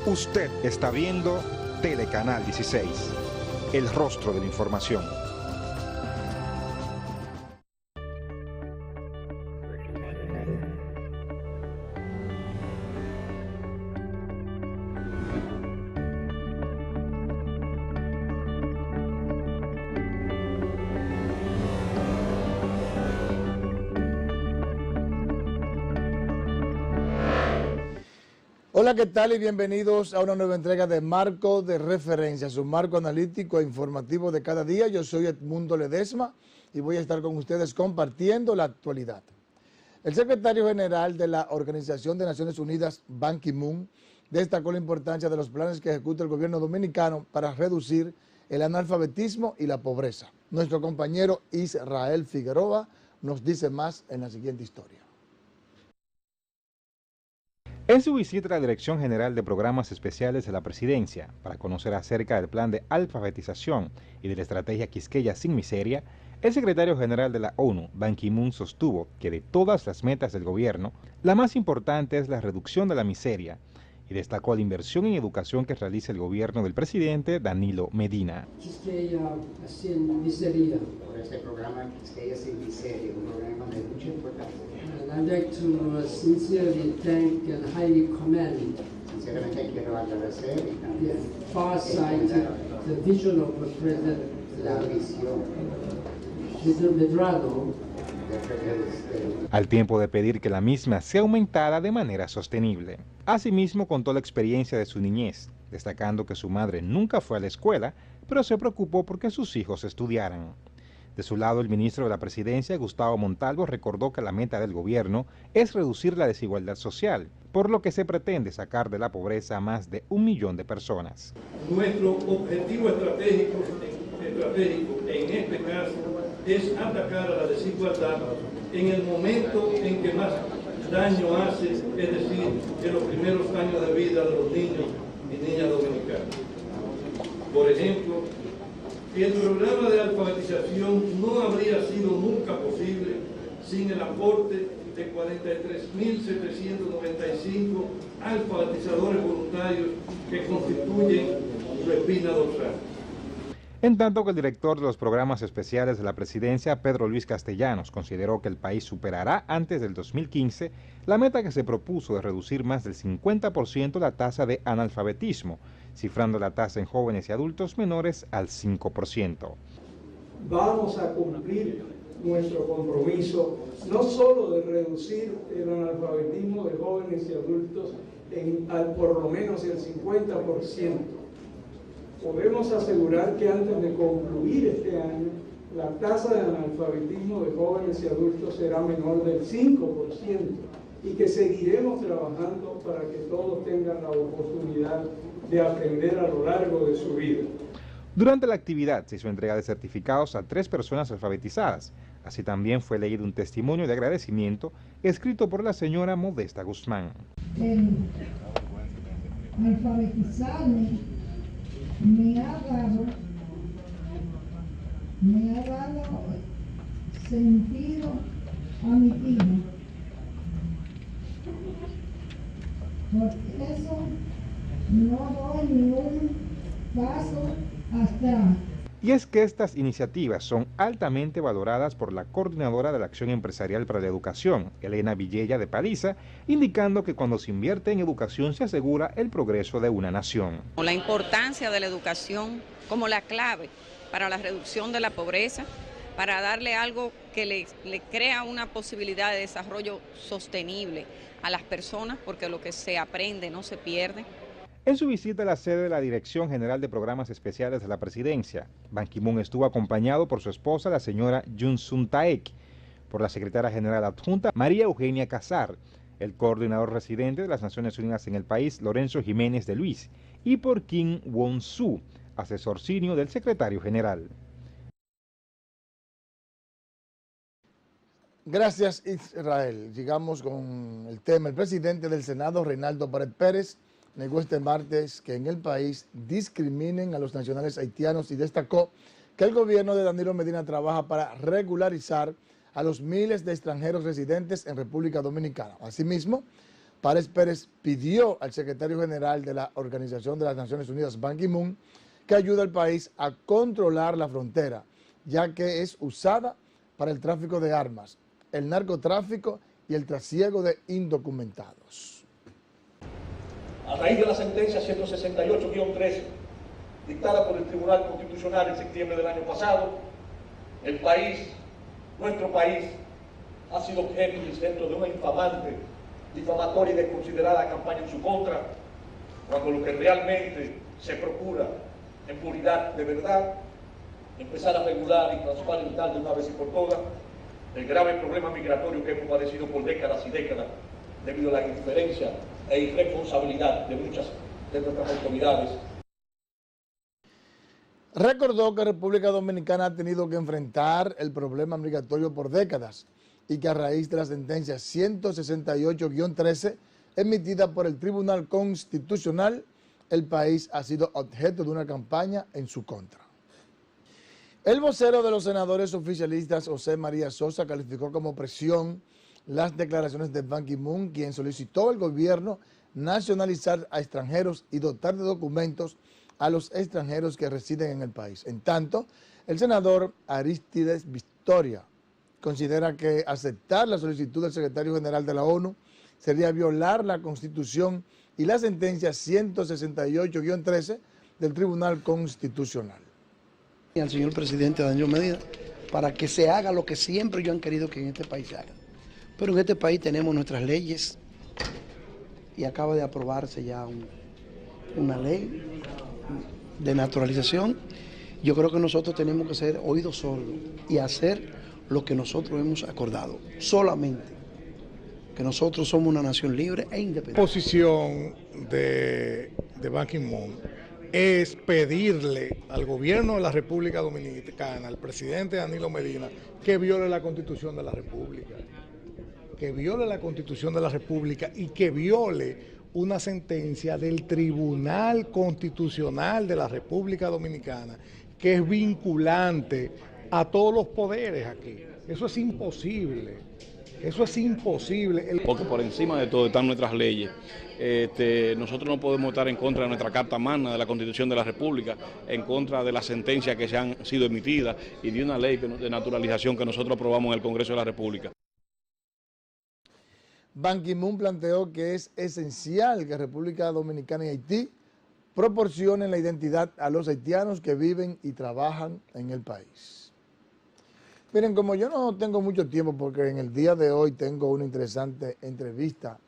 Usted está viendo Telecanal 16, el rostro de la información. Hola, ¿qué tal? Y bienvenidos a una nueva entrega de Marco de Referencia, su marco analítico e informativo de cada día. Yo soy Edmundo Ledesma y voy a estar con ustedes compartiendo la actualidad. El secretario general de la Organización de Naciones Unidas, Ban Ki-moon, destacó la importancia de los planes que ejecuta el gobierno dominicano para reducir el analfabetismo y la pobreza. Nuestro compañero Israel Figueroa nos dice más en la siguiente historia. En su visita a la Dirección General de Programas Especiales de la Presidencia para conocer acerca del plan de alfabetización y de la estrategia Quisqueya sin Miseria, el secretario general de la ONU, Ban Ki-moon, sostuvo que de todas las metas del gobierno, la más importante es la reducción de la miseria y destacó la inversión en educación que realiza el gobierno del presidente Danilo Medina. Quisqueya sin miseria. Por este programa Quisqueya sin Miseria, un programa de mucha importancia. I'd like to sincerely thank and highly commend Sinceramente quiero agradecer y the también foresight, the vision of the President la visión Medrano, del presidente. Al tiempo de pedir que la misma sea aumentada de manera sostenible. Asimismo, contó la experiencia de su niñez, destacando que su madre nunca fue a la escuela, pero se preocupó porque sus hijos estudiaran. De su lado, el ministro de la Presidencia, Gustavo Montalvo, recordó que la meta del gobierno es reducir la desigualdad social, por lo que se pretende sacar de la pobreza a más de 1 millón de personas. Nuestro objetivo estratégico en este caso es atacar a la desigualdad en el momento en que más daño hace, es decir, en los primeros años de vida de los niños y niñas dominicanos. Por ejemplo, el programa de alfabetización no habría sido nunca posible sin el aporte de 43.795 alfabetizadores voluntarios que constituyen su espina dorsal. En tanto que el director de los programas especiales de la presidencia, Pedro Luis Castellanos, consideró que el país superará antes del 2015 la meta que se propuso de reducir más del 50% la tasa de analfabetismo, cifrando la tasa en jóvenes y adultos menores al 5%. Vamos a cumplir nuestro compromiso, no solo de reducir el analfabetismo de jóvenes y adultos al por lo menos el 50%. Podemos asegurar que antes de concluir este año, la tasa de analfabetismo de jóvenes y adultos será menor del 5% y que seguiremos trabajando para que todos tengan la oportunidad de aprender a lo largo de su vida. Durante la actividad se hizo entrega de certificados a 3 personas alfabetizadas. Así también fue leído un testimonio de agradecimiento escrito por la señora Modesta Guzmán. Alfabetizarme me ha dado sentido a mi vida. Por eso no doy ni un paso atrás. Y es que estas iniciativas son altamente valoradas por la coordinadora de la Acción Empresarial para la Educación, Elena Villella de Paliza, indicando que cuando se invierte en educación se asegura el progreso de una nación. La importancia de la educación como la clave para la reducción de la pobreza, para darle algo que le crea una posibilidad de desarrollo sostenible a las personas, porque lo que se aprende no se pierde. En su visita a la sede de la Dirección General de Programas Especiales de la Presidencia, Ban Ki-moon estuvo acompañado por su esposa, la señora Yoon Sun-taek, por la secretaria general adjunta, María Eugenia Casar, el coordinador residente de las Naciones Unidas en el país, Lorenzo Jiménez de Luis, y por Kim Won-soo, asesor senior del secretario general. Gracias, Israel. Llegamos con el tema. El presidente del Senado, Reinaldo Pared Pérez, negó este martes que en el país discriminen a los nacionales haitianos y destacó que el gobierno de Danilo Medina trabaja para regularizar a los miles de extranjeros residentes en República Dominicana. Asimismo, Párez Pérez pidió al secretario general de la Organización de las Naciones Unidas, Ban Ki-moon, que ayude al país a controlar la frontera, ya que es usada para el tráfico de armas, el narcotráfico y el trasiego de indocumentados. A raíz de la sentencia 168-13, dictada por el Tribunal Constitucional en septiembre del año pasado, el país, nuestro país, ha sido objeto y centro de una infamante, difamatoria y desconsiderada campaña en su contra, cuando lo que realmente se procura en puridad de verdad, empezar a regular y transparentar de una vez y por todas el grave problema migratorio que hemos padecido por décadas y décadas debido a la indiferencia e irresponsabilidad de muchas de nuestras autoridades. Recordó que República Dominicana ha tenido que enfrentar el problema migratorio por décadas y que a raíz de la sentencia 168-13 emitida por el Tribunal Constitucional, el país ha sido objeto de una campaña en su contra. El vocero de los senadores oficialistas, José María Sosa, calificó como presión las declaraciones de Ban Ki-moon, quien solicitó al gobierno nacionalizar a extranjeros y dotar de documentos a los extranjeros que residen en el país. En tanto, el senador Aristides Victoria considera que aceptar la solicitud del secretario general de la ONU sería violar la Constitución y la sentencia 168-13 del Tribunal Constitucional. Al señor presidente Danilo Medina para que se haga lo que siempre ellos han querido que en este país se haga. Pero en este país tenemos nuestras leyes y acaba de aprobarse ya una ley de naturalización. Yo creo que nosotros tenemos que ser oídos sordos y hacer lo que nosotros hemos acordado, solamente que nosotros somos una nación libre e independiente. La posición de Ban Ki-moon es pedirle al gobierno de la República Dominicana, al presidente Danilo Medina, que viole la Constitución de la República, y que viole una sentencia del Tribunal Constitucional de la República Dominicana, que es vinculante a todos los poderes aquí. Eso es imposible. Eso es imposible. Porque por encima de todo están nuestras leyes. Nosotros no podemos estar en contra de nuestra Carta Magna de la Constitución de la República, en contra de las sentencias que se han sido emitidas y de una ley de naturalización que nosotros aprobamos en el Congreso de la República. Ban Ki-moon planteó que es esencial que República Dominicana y Haití proporcionen la identidad a los haitianos que viven y trabajan en el país. Miren, como yo no tengo mucho tiempo, porque en el día de hoy tengo una interesante entrevista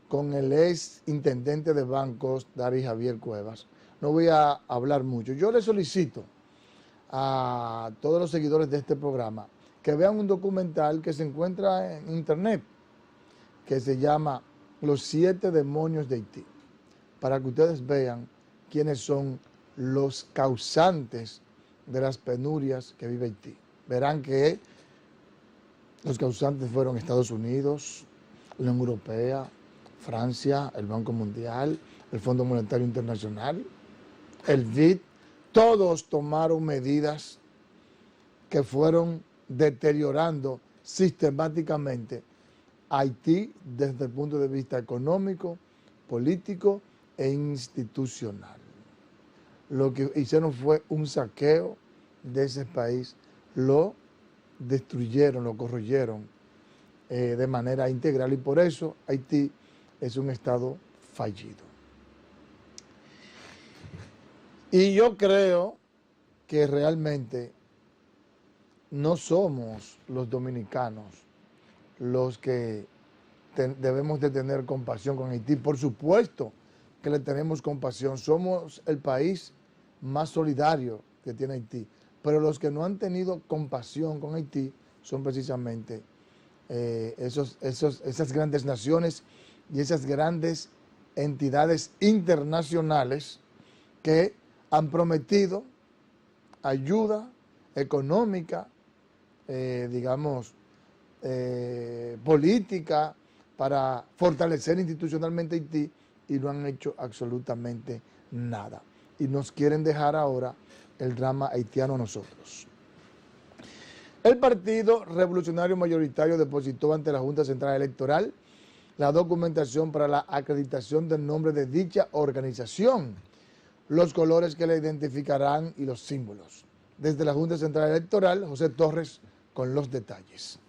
con el ex intendente de bancos, Dari Javier Cuevas, no voy a hablar mucho. Yo le solicito a todos los seguidores de este programa que vean un documental que se encuentra en internet, que se llama Los 7 demonios de Haití, para que ustedes vean quiénes son los causantes de las penurias que vive Haití. Verán que los causantes fueron Estados Unidos, la Unión Europea, Francia, el Banco Mundial, el Fondo Monetario Internacional, el BID. Todos tomaron medidas que fueron deteriorando sistemáticamente a Haití desde el punto de vista económico, político e institucional. Lo que hicieron fue un saqueo de ese país, lo destruyeron, lo corroyeron de manera integral, y por eso Haití es un estado fallido. Y yo creo que realmente no somos los dominicanos los que debemos de tener compasión con Haití. Por supuesto que le tenemos compasión, somos el país más solidario que tiene Haití, pero los que no han tenido compasión con Haití son precisamente esas grandes naciones y esas grandes entidades internacionales que han prometido ayuda económica, política, para fortalecer institucionalmente Haití, y no han hecho absolutamente nada. Y nos quieren dejar ahora el drama haitiano a nosotros. El Partido Revolucionario Mayoritario depositó ante la Junta Central Electoral la documentación para la acreditación del nombre de dicha organización, los colores que la identificarán y los símbolos. Desde la Junta Central Electoral, José Torres con los detalles.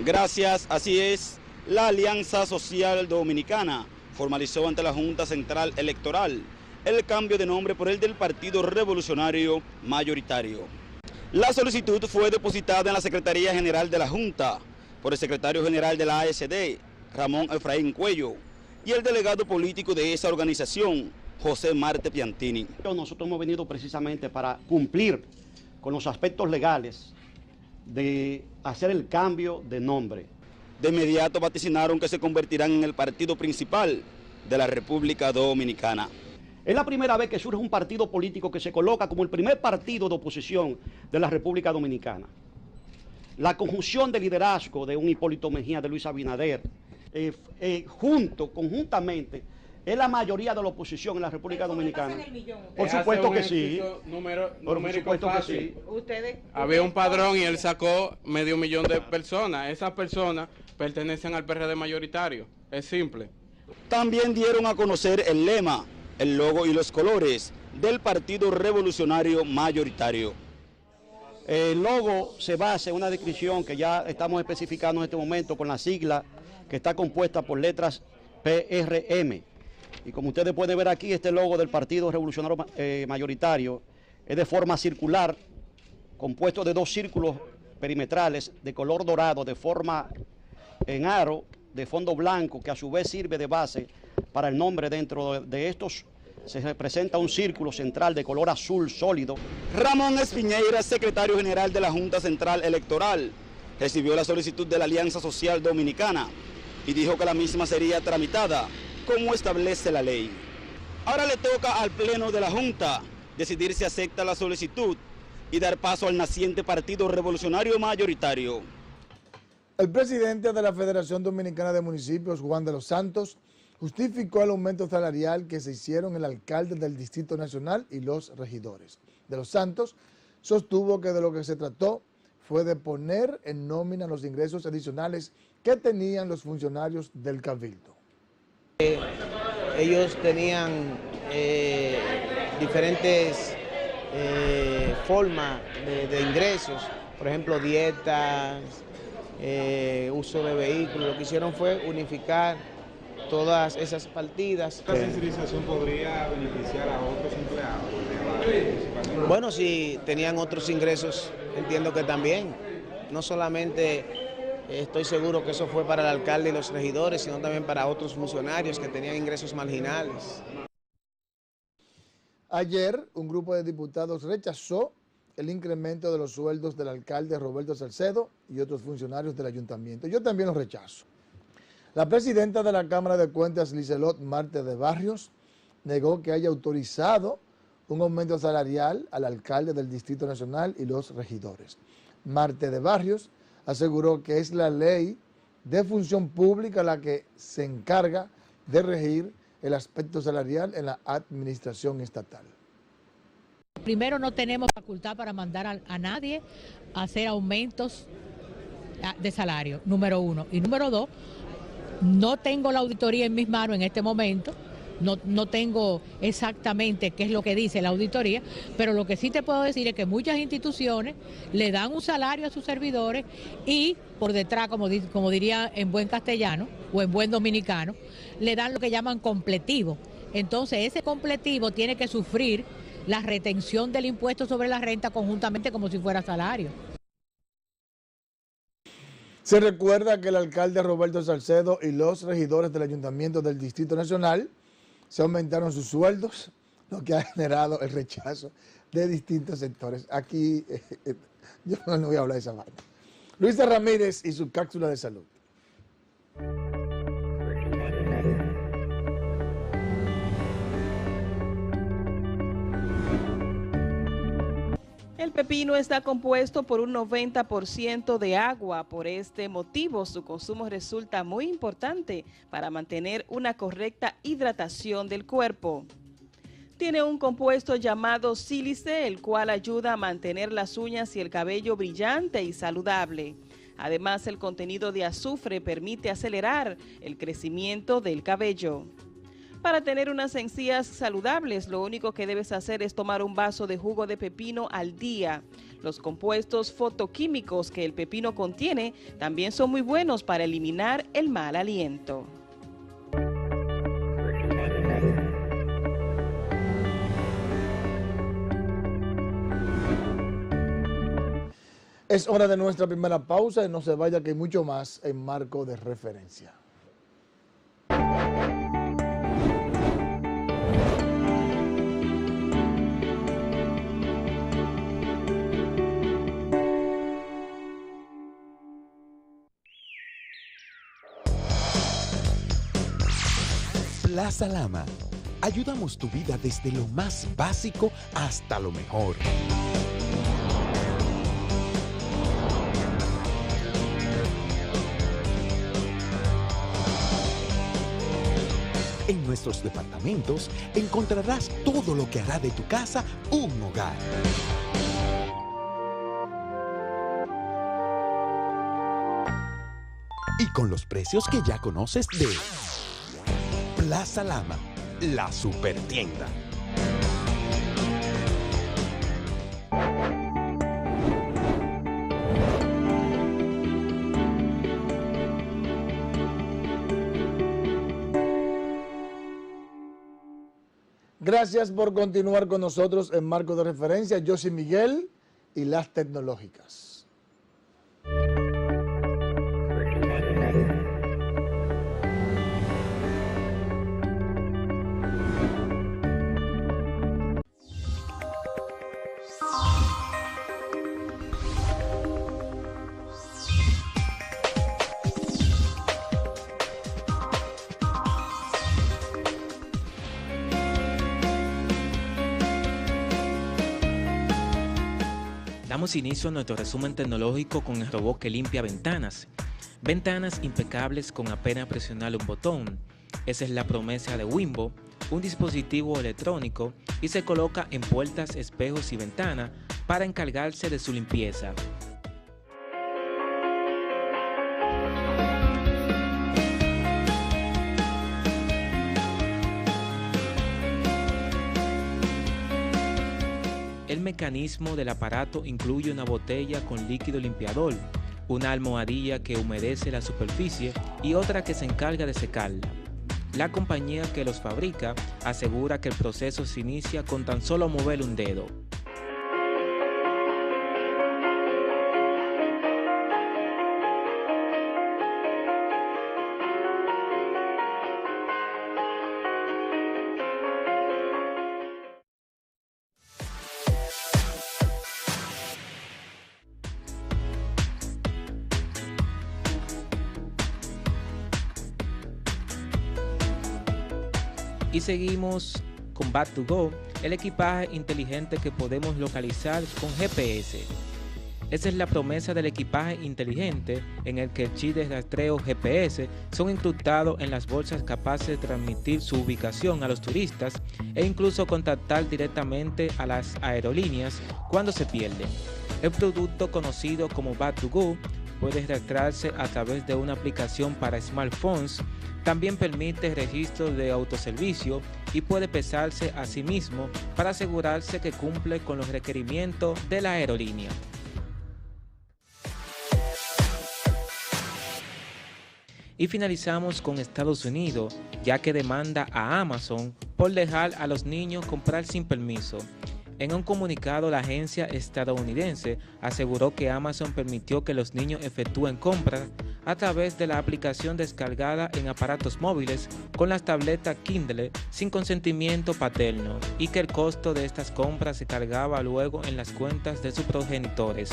Gracias, así es. La Alianza Social Dominicana formalizó ante la Junta Central Electoral el cambio de nombre por el del Partido Revolucionario Mayoritario. La solicitud fue depositada en la Secretaría General de la Junta por el secretario general de la ASD, Ramón Efraín Cuello, y el delegado político de esa organización, José Marte Piantini. Nosotros hemos venido precisamente para cumplir con los aspectos legales de hacer el cambio de nombre. De inmediato vaticinaron que se convertirán en el partido principal de la República Dominicana. Es la primera vez que surge un partido político que se coloca como el primer partido de oposición de la República Dominicana. La conjunción de liderazgo de un Hipólito Mejía, de Luis Abinader, conjuntamente, es la mayoría de la oposición en la República Dominicana. Por supuesto que sí. Por supuesto que sí. Había un padrón y él sacó 500,000 de personas. Esas personas pertenecen al PRD mayoritario. Es simple. También dieron a conocer el lema, el logo y los colores del Partido Revolucionario Mayoritario. El logo se basa en una descripción que ya estamos especificando en este momento con la sigla que está compuesta por letras PRM. Y como ustedes pueden ver aquí, este logo del Partido Revolucionario Mayoritario es de forma circular, compuesto de 2 círculos perimetrales de color dorado, de forma en aro, de fondo blanco, que a su vez sirve de base para el nombre. Dentro de estos se representa un círculo central de color azul sólido. Ramón Espiñeira, secretario general de la Junta Central Electoral, recibió la solicitud de la Alianza Social Dominicana y dijo que la misma sería tramitada como establece la ley. Ahora le toca al Pleno de la Junta decidir si acepta la solicitud y dar paso al naciente Partido Revolucionario Mayoritario. El presidente de la Federación Dominicana de Municipios, Juan de los Santos, justificó el aumento salarial que se hicieron el alcalde del Distrito Nacional y los regidores. De los Santos sostuvo que de lo que se trató fue de poner en nómina los ingresos adicionales que tenían los funcionarios del Cabildo. Ellos tenían diferentes formas de ingresos, por ejemplo dietas, uso de vehículos. Lo que hicieron fue unificar todas esas partidas. ¿Esta sensibilización podría beneficiar a otros empleados? Bueno, si tenían otros ingresos, entiendo que también. No solamente estoy seguro que eso fue para el alcalde y los regidores, sino también para otros funcionarios que tenían ingresos marginales. Ayer, un grupo de diputados rechazó el incremento de los sueldos del alcalde Roberto Salcedo y otros funcionarios del ayuntamiento. Yo también lo rechazo. La presidenta de la Cámara de Cuentas, Lizelot Marte de Barrios, negó que haya autorizado un aumento salarial al alcalde del Distrito Nacional y los regidores. Marte de Barrios aseguró que es la ley de función pública la que se encarga de regir el aspecto salarial en la administración estatal. Primero, no tenemos facultad para mandar a nadie a hacer aumentos de salario, número 1. Y número 2, no tengo la auditoría en mis manos en este momento, no tengo exactamente qué es lo que dice la auditoría, pero lo que sí te puedo decir es que muchas instituciones le dan un salario a sus servidores y por detrás, como diría en buen castellano o en buen dominicano, le dan lo que llaman completivo. Entonces ese completivo tiene que sufrir la retención del impuesto sobre la renta conjuntamente como si fuera salario. Se recuerda que el alcalde Roberto Salcedo y los regidores del Ayuntamiento del Distrito Nacional se aumentaron sus sueldos, lo que ha generado el rechazo de distintos sectores. Aquí yo no voy a hablar de esa vaina. Luisa Ramírez y su cápsula de salud. El pepino está compuesto por un 90% de agua. Por este motivo, su consumo resulta muy importante para mantener una correcta hidratación del cuerpo. Tiene un compuesto llamado sílice, el cual ayuda a mantener las uñas y el cabello brillante y saludable. Además, el contenido de azufre permite acelerar el crecimiento del cabello. Para tener unas encías saludables, lo único que debes hacer es tomar un vaso de jugo de pepino al día. Los compuestos fotoquímicos que el pepino contiene también son muy buenos para eliminar el mal aliento. Es hora de nuestra primera pausa y no se vaya que hay mucho más en Marco de Referencia. Plaza Lama. Ayudamos tu vida desde lo más básico hasta lo mejor. En nuestros departamentos encontrarás todo lo que hará de tu casa un hogar. Y con los precios que ya conoces de Plaza Lama, la supertienda. Gracias por continuar con nosotros en Marco de Referencia. Yo soy Miguel y las tecnológicas. Damos inicio a nuestro resumen tecnológico con el robot que limpia ventanas. Ventanas impecables con apenas presionar un botón. Esa es la promesa de Wimbo, un dispositivo electrónico y se coloca en puertas, espejos y ventanas para encargarse de su limpieza. El mecanismo del aparato incluye una botella con líquido limpiador, una almohadilla que humedece la superficie y otra que se encarga de secarla. La compañía que los fabrica asegura que el proceso se inicia con tan solo mover un dedo. Y seguimos con Bad2Go, el equipaje inteligente que podemos localizar con GPS. Esa es la promesa del equipaje inteligente en el que el chip de rastreo GPS son incrustados en las bolsas capaces de transmitir su ubicación a los turistas e incluso contactar directamente a las aerolíneas cuando se pierden. El producto conocido como Bad2Go puede rastrearse a través de una aplicación para smartphones. También permite registro de autoservicio y puede pesarse a sí mismo para asegurarse que cumple con los requerimientos de la aerolínea. Y finalizamos con Estados Unidos, ya que demanda a Amazon por dejar a los niños comprar sin permiso. En un comunicado, la agencia estadounidense aseguró que Amazon permitió que los niños efectúen compras a través de la aplicación descargada en aparatos móviles con las tabletas Kindle sin consentimiento paterno y que el costo de estas compras se cargaba luego en las cuentas de sus progenitores.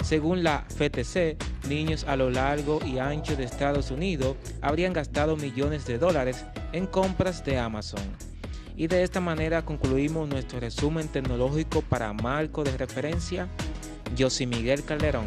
Según la FTC, niños a lo largo y ancho de Estados Unidos habrían gastado millones de dólares en compras de Amazon. Y de esta manera concluimos nuestro resumen tecnológico para Marco de Referencia. Yo soy Miguel Calderón.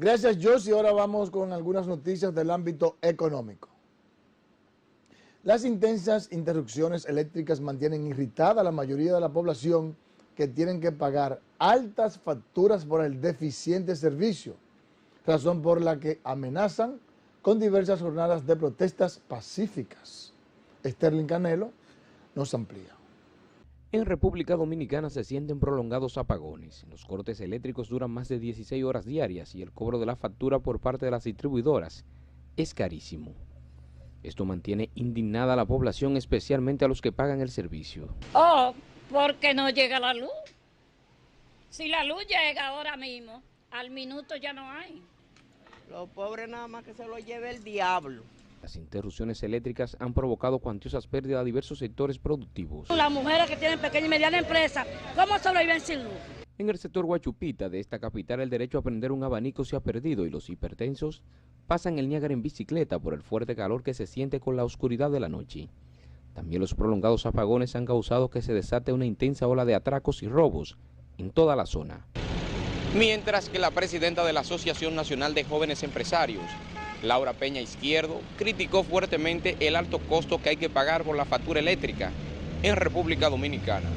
Gracias, Josie. Ahora vamos con algunas noticias del ámbito económico. Las intensas interrupciones eléctricas mantienen irritada a la mayoría de la población que tienen que pagar altas facturas por el deficiente servicio, razón por la que amenazan con diversas jornadas de protestas pacíficas. Sterling Canelo nos amplía. En República Dominicana se sienten prolongados apagones. Los cortes eléctricos duran más de 16 horas diarias y el cobro de la factura por parte de las distribuidoras es carísimo. Esto mantiene indignada a la población, especialmente a los que pagan el servicio. Oh, porque no llega la luz. Si la luz llega ahora mismo, al minuto ya no hay. Los pobres nada más que se lo lleve el diablo. Las interrupciones eléctricas han provocado cuantiosas pérdidas a diversos sectores productivos. Las mujeres que tienen pequeña y mediana empresa, ¿cómo sobreviven sin luz? En el sector Guachupita de esta capital el derecho a prender un abanico se ha perdido y los hipertensos pasan el Niágara en bicicleta por el fuerte calor que se siente con la oscuridad de la noche. También los prolongados apagones han causado que se desate una intensa ola de atracos y robos en toda la zona. Mientras que la presidenta de la Asociación Nacional de Jóvenes Empresarios, Laura Peña Izquierdo, criticó fuertemente el alto costo que hay que pagar por la factura eléctrica en República Dominicana.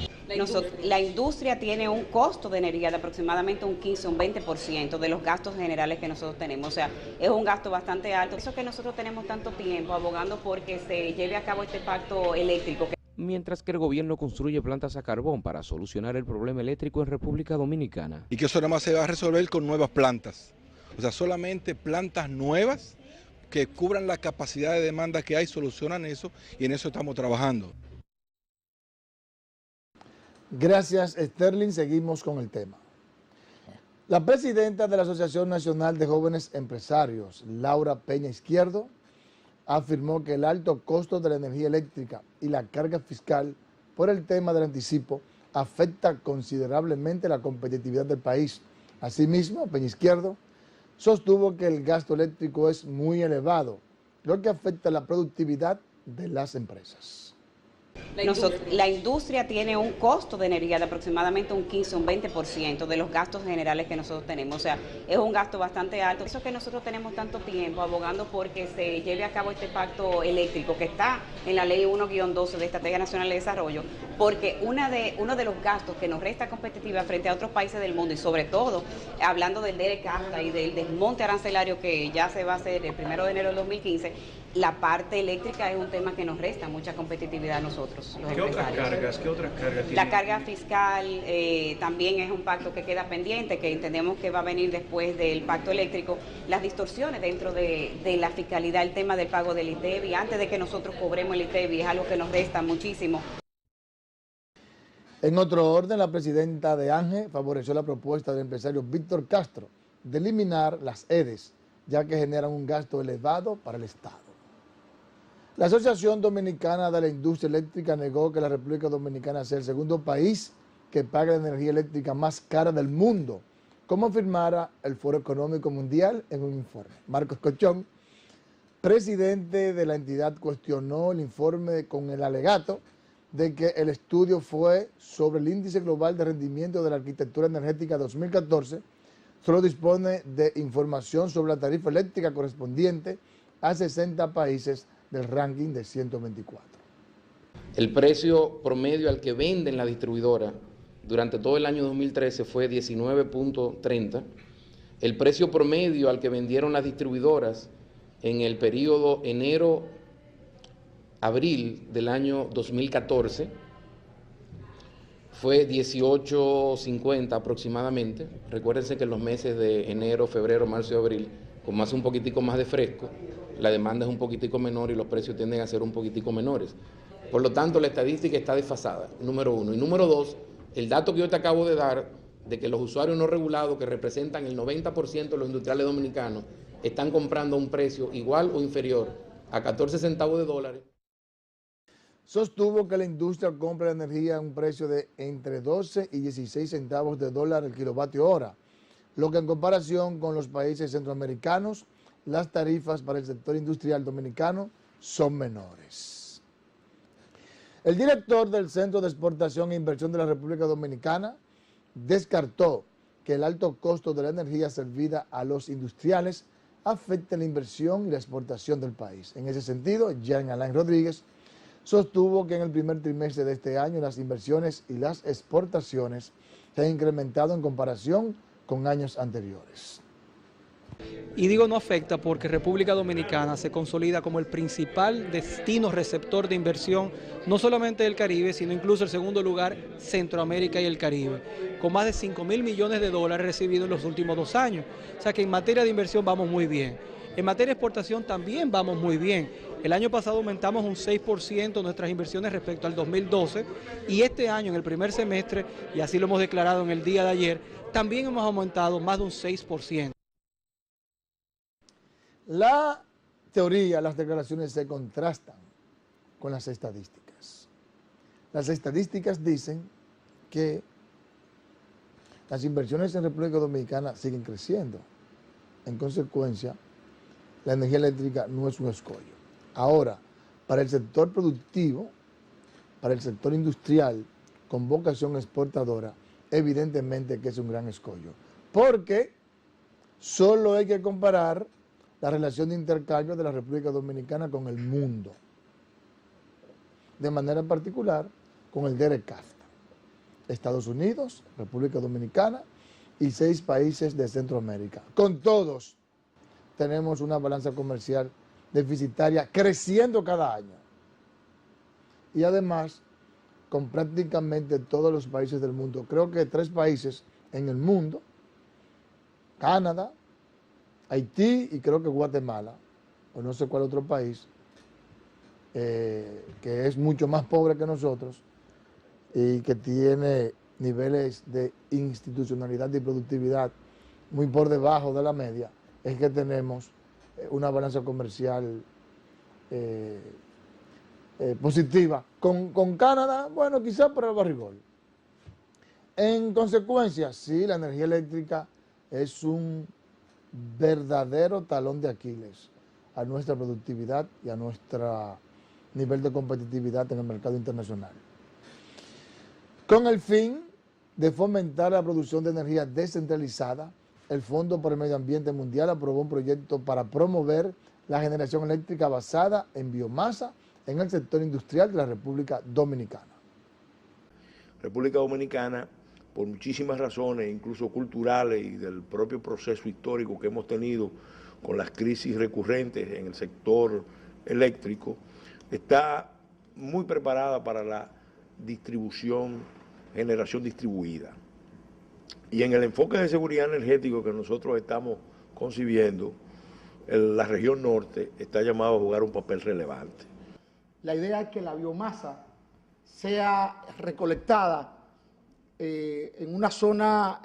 La industria tiene un costo de energía de aproximadamente un 15 o un 20% de los gastos generales que nosotros tenemos. O sea, es un gasto bastante alto. Por eso que nosotros tenemos tanto tiempo abogando porque se lleve a cabo este pacto eléctrico. Mientras que el gobierno construye plantas a carbón para solucionar el problema eléctrico en República Dominicana. Y que eso nada más se va a resolver con nuevas plantas. O sea, solamente plantas nuevas que cubran la capacidad de demanda que hay, solucionan eso y en eso estamos trabajando. Gracias, Sterling. Seguimos con el tema. La presidenta de la Asociación Nacional de Jóvenes Empresarios, Laura Peña Izquierdo, afirmó que el alto costo de la energía eléctrica y la carga fiscal por el tema del anticipo afecta considerablemente la competitividad del país. Asimismo, Peña Izquierdo sostuvo que el gasto eléctrico es muy elevado, lo que afecta la productividad de las empresas. La industria tiene un costo de energía de aproximadamente un 15 o un 20% de los gastos generales que nosotros tenemos. O sea, es un gasto bastante alto. Por eso que nosotros tenemos tanto tiempo abogando porque se lleve a cabo este pacto eléctrico que está en la ley 1-12 de Estrategia Nacional de Desarrollo, porque uno de los gastos que nos resta competitividad frente a otros países del mundo y sobre todo hablando del DERECAFTA y del desmonte arancelario que ya se va a hacer el 1 de enero del 2015, la parte eléctrica es un tema que nos resta mucha competitividad a nosotros. ¿Qué otras cargas tienen? La carga fiscal también es un pacto que queda pendiente, que entendemos que va a venir después del pacto eléctrico. Las distorsiones dentro de la fiscalidad, el tema del pago del ITEBI, antes de que nosotros cobremos el ITEBI, es algo que nos resta muchísimo. En otro orden, la presidenta de ANGE favoreció la propuesta del empresario Víctor Castro de eliminar las EDES, ya que generan un gasto elevado para el Estado. La Asociación Dominicana de la Industria Eléctrica negó que la República Dominicana sea el segundo país que paga la energía eléctrica más cara del mundo, como afirmara el Foro Económico Mundial en un informe. Marcos Colchón, presidente de la entidad, cuestionó el informe con el alegato de que el estudio fue sobre el Índice Global de Rendimiento de la Arquitectura Energética 2014, solo dispone de información sobre la tarifa eléctrica correspondiente a 60 países del ranking de 124. El precio promedio al que venden la distribuidora durante todo el año 2013 fue 19.30. El precio promedio al que vendieron las distribuidoras en el periodo enero-abril del año 2014 fue 18.50 aproximadamente. Recuérdense que en los meses de enero, febrero, marzo y abril, como hace un poquitico más de fresco, la demanda es un poquitico menor y los precios tienden a ser un poquitico menores. Por lo tanto, la estadística está desfasada, número uno. Y número dos, el dato que yo te acabo de dar, de que los usuarios no regulados, que representan el 90% de los industriales dominicanos, están comprando a un precio igual o inferior a 14 centavos de dólares. Sostuvo que la industria compra energía a un precio de entre 12 y 16 centavos de dólar el kilovatio hora, lo que en comparación con los países centroamericanos, las tarifas para el sector industrial dominicano son menores. El director del Centro de Exportación e Inversión de la República Dominicana descartó que el alto costo de la energía servida a los industriales afecta la inversión y la exportación del país. En ese sentido, Jean Alain Rodríguez sostuvo que en el primer trimestre de este año las inversiones y las exportaciones se han incrementado en comparación con años anteriores. Y digo no afecta porque República Dominicana se consolida como el principal destino receptor de inversión, no solamente del Caribe, sino incluso el segundo lugar, Centroamérica y el Caribe, con más de 5.000 millones de dólares recibidos en los últimos 2 años. O sea que en materia de inversión vamos muy bien. En materia de exportación también vamos muy bien. El año pasado aumentamos un 6% nuestras inversiones respecto al 2012 y este año, en el primer semestre, y así lo hemos declarado en el día de ayer, también hemos aumentado más de un 6%. La teoría, las declaraciones se contrastan con las estadísticas. Las estadísticas dicen que las inversiones en República Dominicana siguen creciendo. En consecuencia, la energía eléctrica no es un escollo. Ahora, para el sector productivo, para el sector industrial con vocación exportadora, evidentemente que es un gran escollo. Porque solo hay que comparar la relación de intercambio de la República Dominicana con el mundo. De manera particular, con el DERECAFTA. Estados Unidos, República Dominicana y 6 países de Centroamérica. Con todos tenemos una balanza comercial deficitaria creciendo cada año. Y además, con prácticamente todos los países del mundo. Creo que 3 países en el mundo, Canadá, Haití y creo que Guatemala, o no sé cuál otro país, que es mucho más pobre que nosotros y que tiene niveles de institucionalidad y productividad muy por debajo de la media, es que tenemos una balanza comercial positiva. Con Canadá, bueno, quizás por el barrigol. En consecuencia, sí, la energía eléctrica es un verdadero talón de Aquiles a nuestra productividad y a nuestro nivel de competitividad en el mercado internacional. Con el fin de fomentar la producción de energía descentralizada, el Fondo por el Medio Ambiente Mundial aprobó un proyecto para promover la generación eléctrica basada en biomasa en el sector industrial de la República Dominicana. República Dominicana, por muchísimas razones, incluso culturales y del propio proceso histórico que hemos tenido con las crisis recurrentes en el sector eléctrico, está muy preparada para la generación distribuida. Y en el enfoque de seguridad energético que nosotros estamos concibiendo, la región norte está llamada a jugar un papel relevante. La idea es que la biomasa sea recolectada en una zona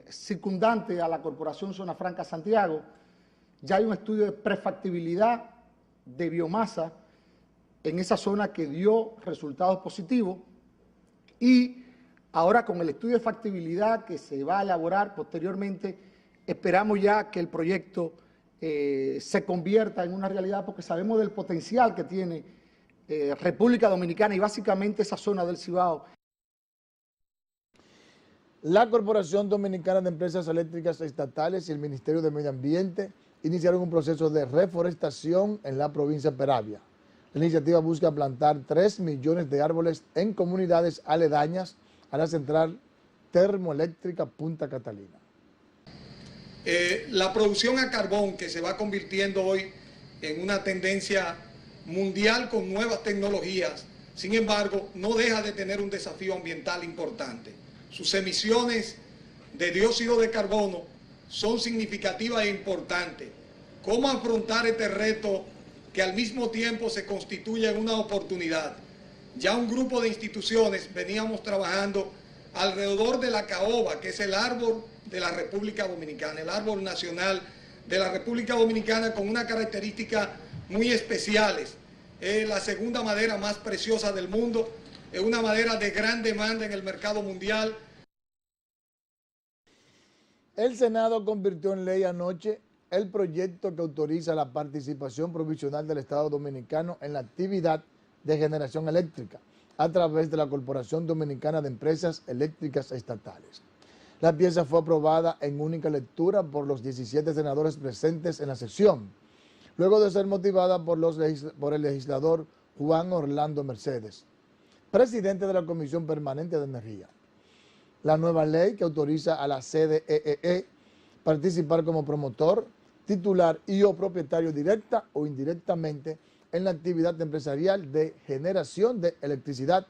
circundante a la Corporación Zona Franca Santiago. Ya hay un estudio de prefactibilidad de biomasa en esa zona que dio resultados positivos y ahora con el estudio de factibilidad que se va a elaborar posteriormente, esperamos ya que el proyecto se convierta en una realidad porque sabemos del potencial que tiene República Dominicana y básicamente esa zona del Cibao. La Corporación Dominicana de Empresas Eléctricas Estatales y el Ministerio de Medio Ambiente iniciaron un proceso de reforestación en la provincia de Peravia. La iniciativa busca plantar 3 millones de árboles en comunidades aledañas a la central termoeléctrica Punta Catalina. La producción a carbón que se va convirtiendo hoy en una tendencia mundial con nuevas tecnologías, sin embargo, no deja de tener un desafío ambiental importante. Sus emisiones de dióxido de carbono son significativas e importantes. ¿Cómo afrontar este reto que al mismo tiempo se constituye en una oportunidad? Ya un grupo de instituciones veníamos trabajando alrededor de la caoba, que es el árbol de la República Dominicana, el árbol nacional de la República Dominicana con unas características muy especiales. Es la segunda madera más preciosa del mundo, es una madera de gran demanda en el mercado mundial. El Senado convirtió en ley anoche el proyecto que autoriza la participación provisional del Estado Dominicano en la actividad de generación eléctrica a través de la Corporación Dominicana de Empresas Eléctricas Estatales. La pieza fue aprobada en única lectura por los 17 senadores presentes en la sesión, luego de ser motivada por el legislador Juan Orlando Mercedes, presidente de la Comisión Permanente de Energía. La nueva ley que autoriza a la CDEE participar como promotor, titular y o propietario directa o indirectamente en la actividad empresarial de generación de electricidad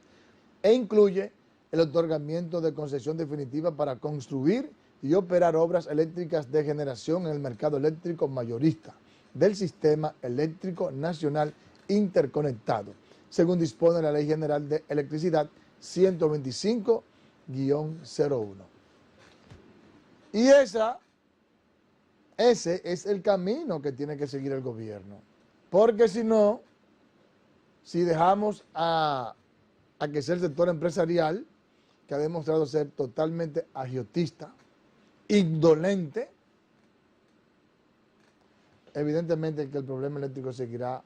e incluye el otorgamiento de concesión definitiva para construir y operar obras eléctricas de generación en el mercado eléctrico mayorista del Sistema Eléctrico Nacional Interconectado, según dispone la Ley General de Electricidad 125-01. Y ese es el camino que tiene que seguir el gobierno, porque si no, si dejamos a que sea el sector empresarial, que ha demostrado ser totalmente agiotista, indolente, evidentemente que el problema eléctrico seguirá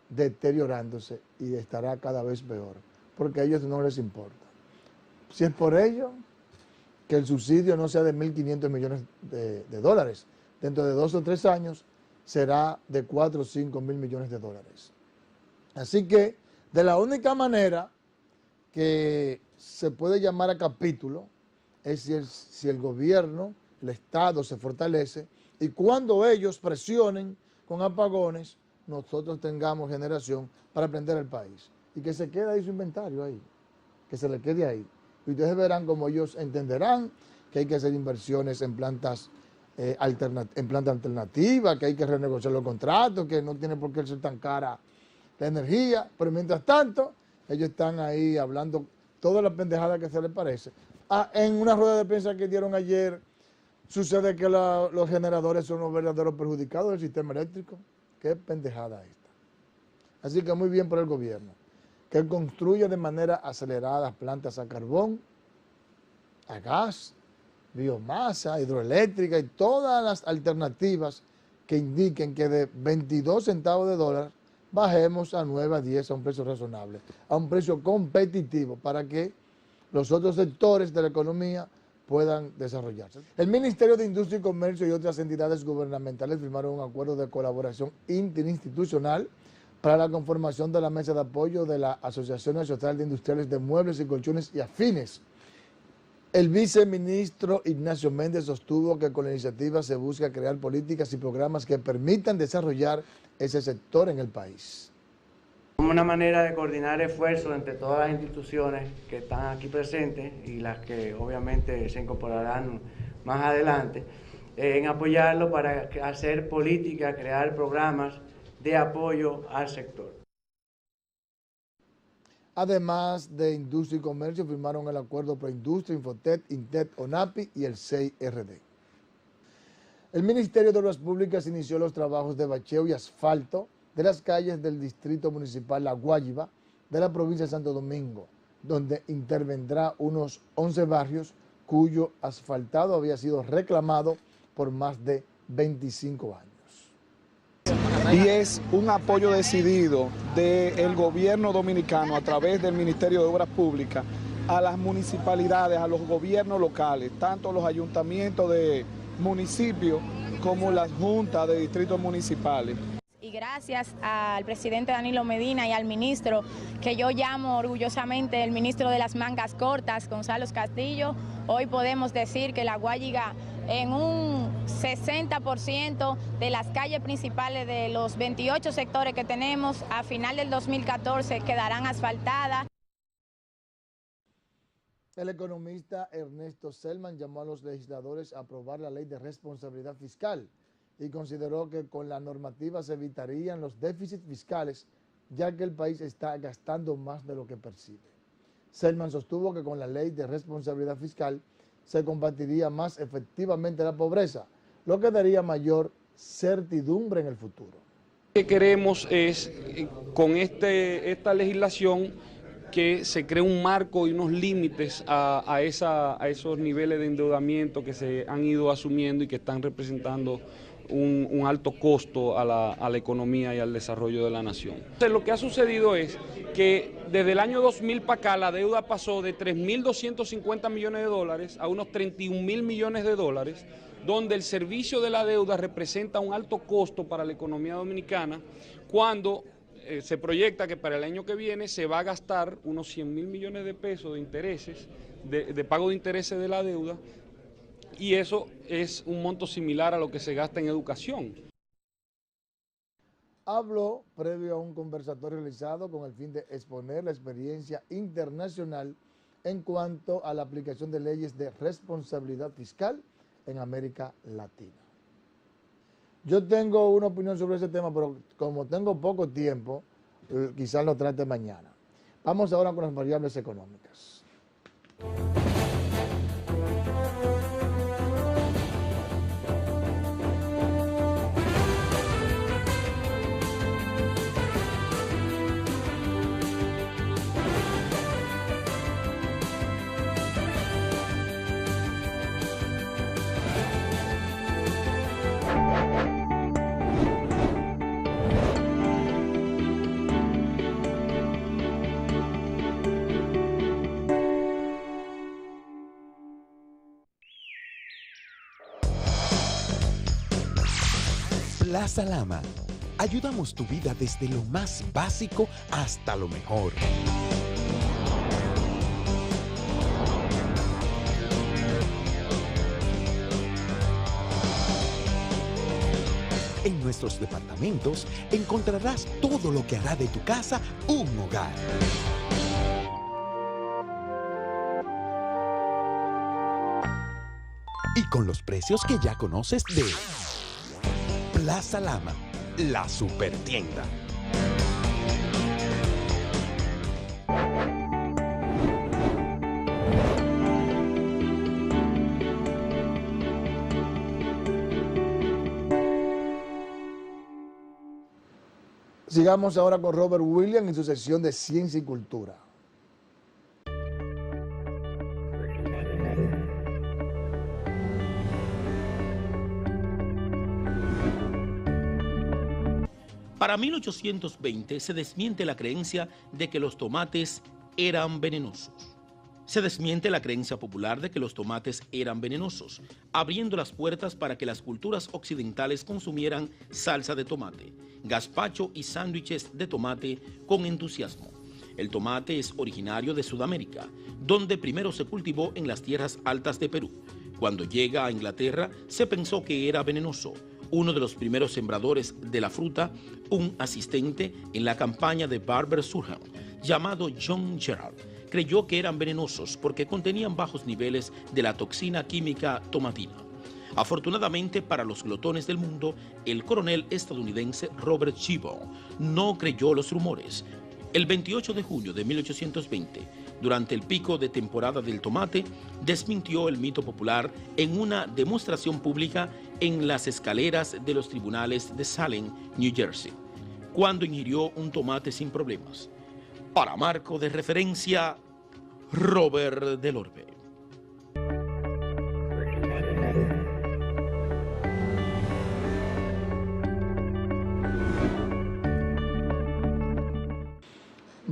deteriorándose y estará cada vez peor, porque a ellos no les importa. Si es por ello, que el subsidio no sea de 1.500 millones de dólares, dentro de 2 o 3 años será de 4 o 5 mil millones de dólares. Así que, de la única manera que se puede llamar a capítulo es si el gobierno, el Estado se fortalece y cuando ellos presionen con apagones, nosotros tengamos generación para prender el país y que se quede ahí su inventario ahí, que se le quede ahí. Y ustedes verán como ellos entenderán que hay que hacer inversiones en plantas alternativas, que hay que renegociar los contratos, que no tiene por qué ser tan cara la energía, pero mientras tanto ellos están ahí hablando toda la pendejada que se les parece. En una rueda de prensa que dieron ayer, sucede que los generadores son los verdaderos perjudicados del sistema eléctrico. Qué pendejada esta. Así que muy bien por el gobierno, que construya de manera acelerada plantas a carbón, a gas, biomasa, hidroeléctrica y todas las alternativas que indiquen que de 22 centavos de dólar bajemos a 9 a 10 a un precio razonable, a un precio competitivo para que los otros sectores de la economía puedan desarrollarse. El Ministerio de Industria y Comercio y otras entidades gubernamentales firmaron un acuerdo de colaboración interinstitucional para la conformación de la mesa de apoyo de la Asociación Nacional de Industriales de Muebles y Colchones y Afines. El viceministro Ignacio Méndez sostuvo que con la iniciativa se busca crear políticas y programas que permitan desarrollar ese sector en el país. Como una manera de coordinar esfuerzos entre todas las instituciones que están aquí presentes y las que obviamente se incorporarán más adelante, en apoyarlo para hacer políticas, crear programas de apoyo al sector. Además de Industria y Comercio, firmaron el acuerdo Proindustria, Infotet, Intet, ONAPI y el 6RD. El Ministerio de Obras Públicas inició los trabajos de bacheo y asfalto de las calles del Distrito Municipal La Guayiba de la provincia de Santo Domingo, donde intervendrá unos 11 barrios cuyo asfaltado había sido reclamado por más de 25 años. Y es un apoyo decidido del gobierno dominicano a través del Ministerio de Obras Públicas a las municipalidades, a los gobiernos locales, tanto los ayuntamientos de municipios como las juntas de distritos municipales. Y gracias al presidente Danilo Medina y al ministro, que yo llamo orgullosamente el ministro de las mangas cortas, Gonzalo Castillo, hoy podemos decir que La Guayiga en un 60% de las calles principales de los 28 sectores que tenemos a final del 2014 quedarán asfaltadas. El economista Ernesto Selman llamó a los legisladores a aprobar la ley de responsabilidad fiscal y consideró que con la normativa se evitarían los déficits fiscales, ya que el país está gastando más de lo que percibe. Selman sostuvo que con la ley de responsabilidad fiscal se combatiría más efectivamente la pobreza, lo que daría mayor certidumbre en el futuro. Lo que queremos es, con esta legislación, que se cree un marco y unos límites a esos niveles de endeudamiento que se han ido asumiendo y que están representando un alto costo a la economía y al desarrollo de la nación. Entonces, lo que ha sucedido es que desde el año 2000 para acá la deuda pasó de 3.250 millones de dólares a unos 31.000 millones de dólares, donde el servicio de la deuda representa un alto costo para la economía dominicana, cuando se proyecta que para el año que viene se va a gastar unos 100.000 millones de pesos de intereses, de pago de intereses de la deuda, y eso es un monto similar a lo que se gasta en educación. Habló previo a un conversatorio realizado con el fin de exponer la experiencia internacional en cuanto a la aplicación de leyes de responsabilidad fiscal en América Latina. Yo tengo una opinión sobre ese tema, pero como tengo poco tiempo, quizás lo trate mañana. Vamos ahora con las variables económicas. Plaza Lama. Ayudamos tu vida desde lo más básico hasta lo mejor. En nuestros departamentos encontrarás todo lo que hará de tu casa un hogar. Y con los precios que ya conoces de Plaza Lama, la supertienda. Sigamos ahora con Robert Williams en su sección de Ciencia y Cultura. Para 1820 se desmiente la creencia de que los tomates eran venenosos. Se desmiente la creencia popular de que los tomates eran venenosos, abriendo las puertas para que las culturas occidentales consumieran salsa de tomate, gazpacho y sándwiches de tomate con entusiasmo. El tomate es originario de Sudamérica, donde primero se cultivó en las tierras altas de Perú. Cuando llega a Inglaterra, se pensó que era venenoso. Uno de los primeros sembradores de la fruta, un asistente en la campaña de Barber-Surham, llamado John Gerard, creyó que eran venenosos porque contenían bajos niveles de la toxina química tomatina. Afortunadamente para los glotones del mundo, el coronel estadounidense Robert Gibbon no creyó los rumores. El 28 de junio de 1820, durante el pico de temporada del tomate, desmintió el mito popular en una demostración pública en las escaleras de los tribunales de Salem, New Jersey, cuando ingirió un tomate sin problemas. Para marco de referencia, Robert Del Orbe.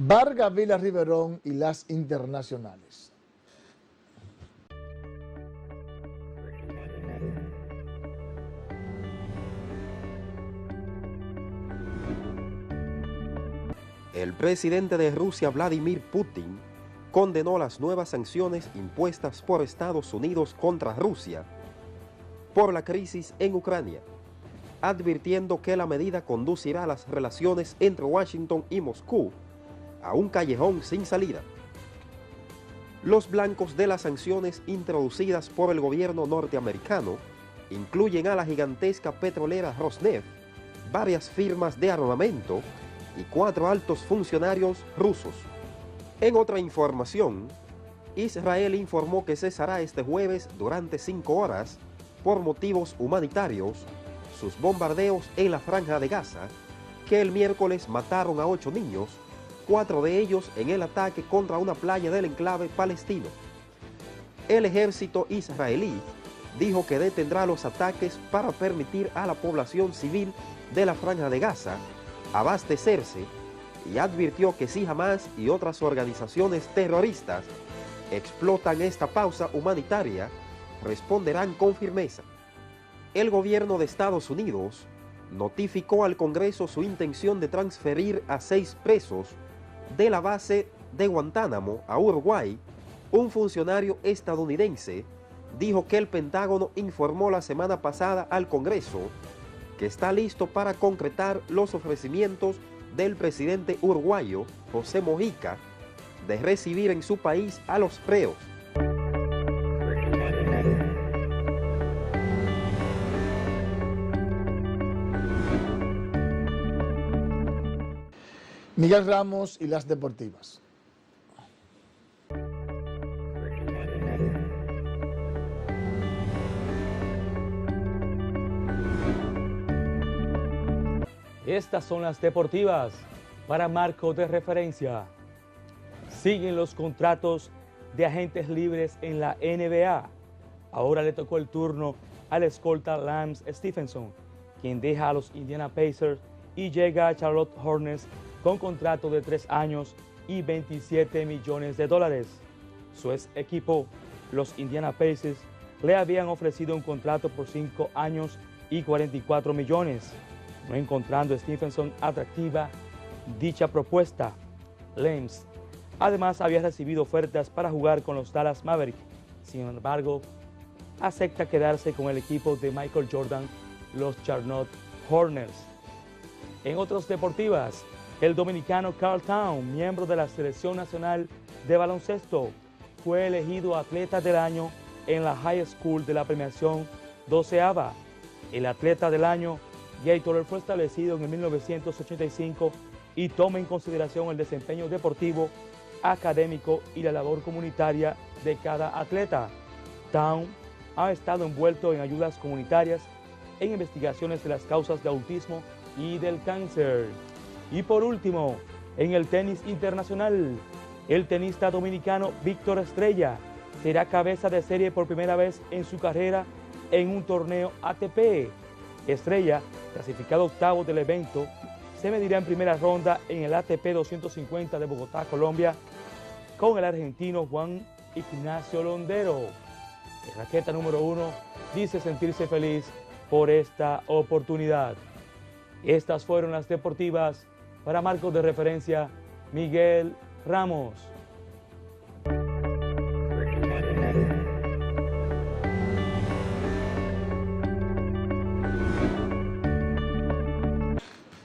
Vargas Vila Riverón y las internacionales. El presidente de Rusia, Vladimir Putin, condenó las nuevas sanciones impuestas por Estados Unidos contra Rusia por la crisis en Ucrania, advirtiendo que la medida conducirá las relaciones entre Washington y Moscú a un callejón sin salida. Los blancos de las sanciones introducidas por el gobierno norteamericano incluyen a la gigantesca petrolera Rosneft, varias firmas de armamento y 4 altos funcionarios rusos. En otra información, Israel informó que cesará este jueves durante 5 horas, por motivos humanitarios, sus bombardeos en la Franja de Gaza, que el miércoles mataron a 8 niños, 4 de ellos en el ataque contra una playa del enclave palestino. El ejército israelí dijo que detendrá los ataques para permitir a la población civil de la Franja de Gaza abastecerse y advirtió que si Hamas y otras organizaciones terroristas explotan esta pausa humanitaria, responderán con firmeza. El gobierno de Estados Unidos notificó al Congreso su intención de transferir a 6 presos de la base de Guantánamo a Uruguay. Un funcionario estadounidense dijo que el Pentágono informó la semana pasada al Congreso que está listo para concretar los ofrecimientos del presidente uruguayo José Mojica de recibir en su país a los reos. Miguel Ramos y las deportivas. Estas son las deportivas para marco de referencia. Siguen los contratos de agentes libres en la NBA. Ahora le tocó el turno al escolta Lance Stephenson, quien deja a los Indiana Pacers y llega a Charlotte Hornets con contrato de 3 años y $27 millones. Su ex equipo, los Indiana Pacers, le habían ofrecido un contrato por 5 años y $44 millones. No encontrando Stephenson atractiva dicha propuesta, Lance además había recibido ofertas para jugar con los Dallas Mavericks. Sin embargo, acepta quedarse con el equipo de Michael Jordan, los Charlotte Hornets. En otras deportivas, el dominicano Karl Towns, miembro de la Selección Nacional de Baloncesto, fue elegido atleta del año en la High School de la premiación 12ª. El atleta del año, Gatorade, fue establecido en 1985 y toma en consideración el desempeño deportivo, académico y la labor comunitaria de cada atleta. Towns ha estado envuelto en ayudas comunitarias, en investigaciones de las causas de autismo y del cáncer. Y por último, en el tenis internacional, el tenista dominicano Víctor Estrella será cabeza de serie por primera vez en su carrera en un torneo ATP. Estrella, clasificado octavo del evento, se medirá en primera ronda en el ATP 250 de Bogotá, Colombia, con el argentino Juan Ignacio Londero. El raqueta número 1 dice sentirse feliz por esta oportunidad. Estas fueron las deportivas para marcos de referencia, Miguel Ramos.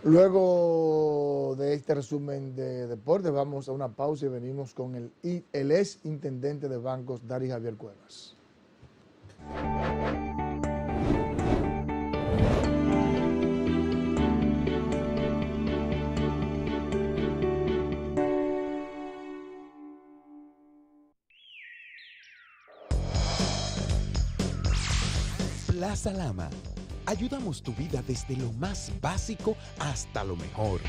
Luego de este resumen de deportes, vamos a una pausa y venimos con el ex intendente de bancos, Dari Javier Cuevas. Plaza Lama. Ayudamos tu vida desde lo más básico hasta lo mejor.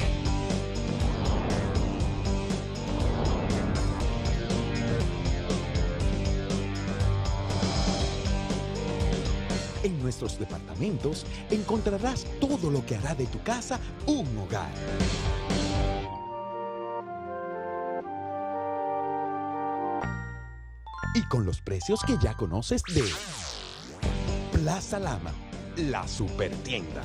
En nuestros departamentos encontrarás todo lo que hará de tu casa un hogar. Y con los precios que ya conoces de Plaza Lama, la supertienda.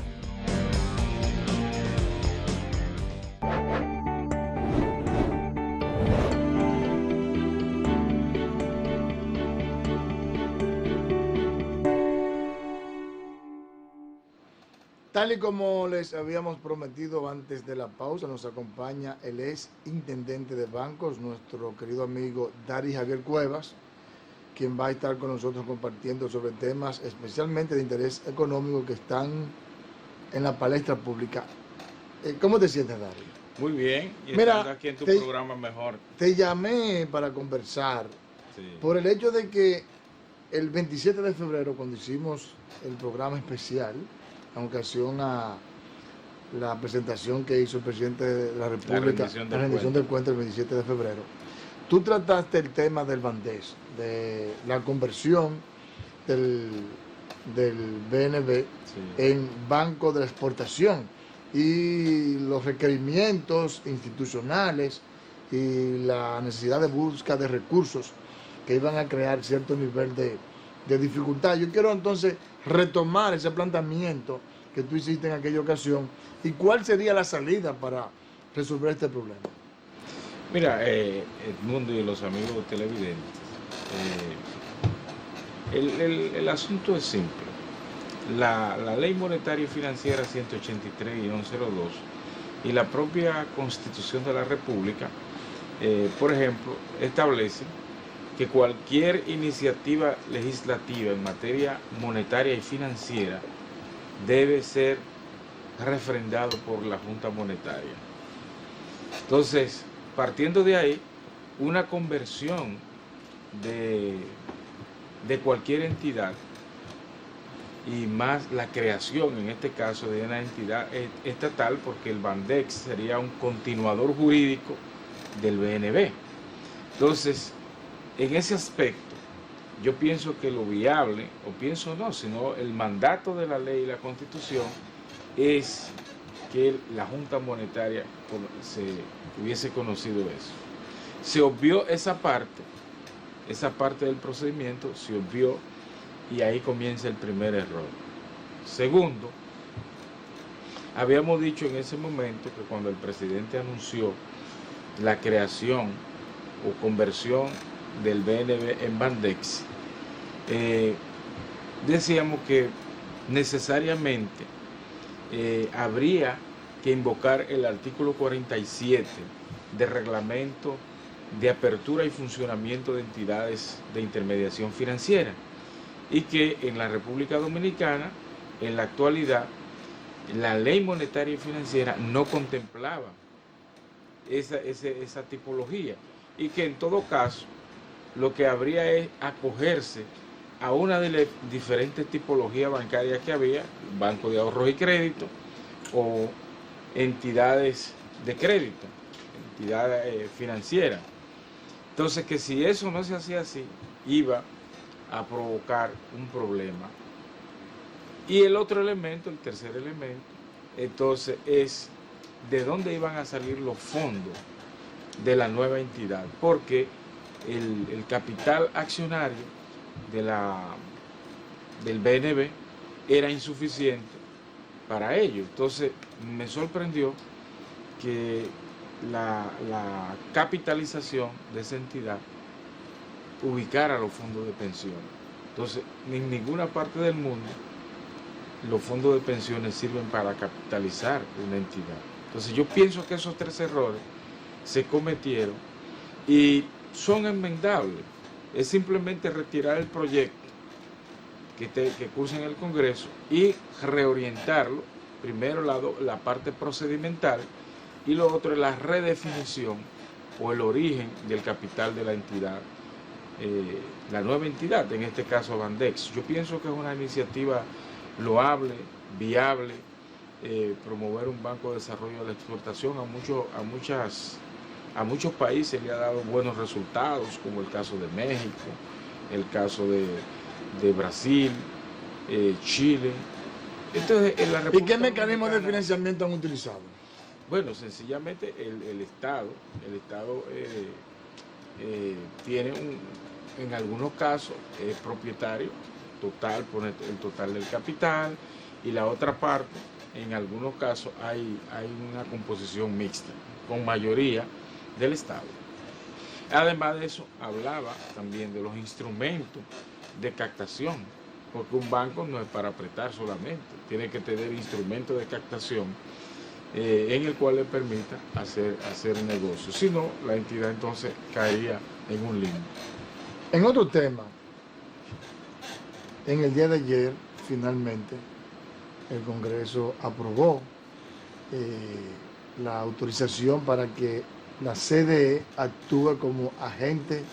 Tal y como les habíamos prometido antes de la pausa, nos acompaña el ex intendente de bancos, nuestro querido amigo Dari Javier Cuevas, quien va a estar con nosotros compartiendo sobre temas especialmente de interés económico que están en la palestra pública. ¿Cómo te sientes, Dari? Muy bien, y Mira, estando aquí en tu programa mejor. Te llamé para conversar por el hecho de que el 27 de febrero, cuando hicimos el programa especial, en ocasión a la presentación que hizo el presidente de la República, la rendición del cuento el 27 de febrero, tú trataste el tema del Bandés, de la conversión del del BNB en Banco de la Exportación y los requerimientos institucionales y la necesidad de búsqueda de recursos que iban a crear cierto nivel de dificultad. Yo quiero entonces retomar ese planteamiento que tú hiciste en aquella ocasión y cuál sería la salida para resolver este problema. Mira, Edmundo y los amigos televidentes, el asunto es simple. La Ley Monetaria y Financiera 183-02 y la propia Constitución de la República, por ejemplo, establece que cualquier iniciativa legislativa en materia monetaria y financiera debe ser refrendado por la Junta Monetaria. Entonces, partiendo de ahí, una conversión de cualquier entidad y más la creación, en este caso, de una entidad estatal, porque el Bandex sería un continuador jurídico del BNB. Entonces, en ese aspecto, yo pienso que lo viable, o pienso no, sino el mandato de la ley y la Constitución es que la Junta Monetaria se hubiese conocido eso. Se obvió esa parte del procedimiento, se obvió, y ahí comienza el primer error. Segundo, habíamos dicho en ese momento que cuando el presidente anunció la creación o conversión del BNB en Bandex, decíamos que necesariamente habría que invocar el artículo 47 del reglamento de apertura y funcionamiento de entidades de intermediación financiera, y que en la República Dominicana, en la actualidad, la ley monetaria y financiera no contemplaba esa tipología, y que en todo caso lo que habría es acogerse a una de las diferentes tipologías bancarias que había, banco de ahorros y crédito o entidades de crédito, entidades financieras. Entonces, que si eso no se hacía así, iba a provocar un problema. Y el otro elemento, el tercer elemento, entonces es de dónde iban a salir los fondos de la nueva entidad, porque el capital accionario del BNB era insuficiente para ello. Entonces me sorprendió que la capitalización de esa entidad ubicara los fondos de pensiones. Entonces, en ninguna parte del mundo los fondos de pensiones sirven para capitalizar una entidad. Entonces yo pienso que esos tres errores se cometieron y son enmendables. Es simplemente retirar el proyecto que cursa en el Congreso y reorientarlo. Primero la parte procedimental y lo otro es la redefinición o el origen del capital de la entidad, la nueva entidad, en este caso Bandex. Yo pienso que es una iniciativa loable, viable, promover un banco de desarrollo de la exportación a muchos países le ha dado buenos resultados, como el caso de México, el caso de Brasil, Chile. Entonces, ¿y qué mecanismos de financiamiento han utilizado? Bueno, sencillamente el Estado tiene en algunos casos es propietario total, pone el total del capital, y la otra parte, en algunos casos hay una composición mixta, con mayoría del Estado. Además de eso, hablaba también de los instrumentos de captación, porque un banco no es para apretar solamente, tiene que tener instrumentos de captación en el cual le permita hacer negocio. Si no, la entidad entonces caería en un limbo. En otro tema, en el día de ayer, finalmente, el Congreso aprobó la autorización para que la CDE actúe como agente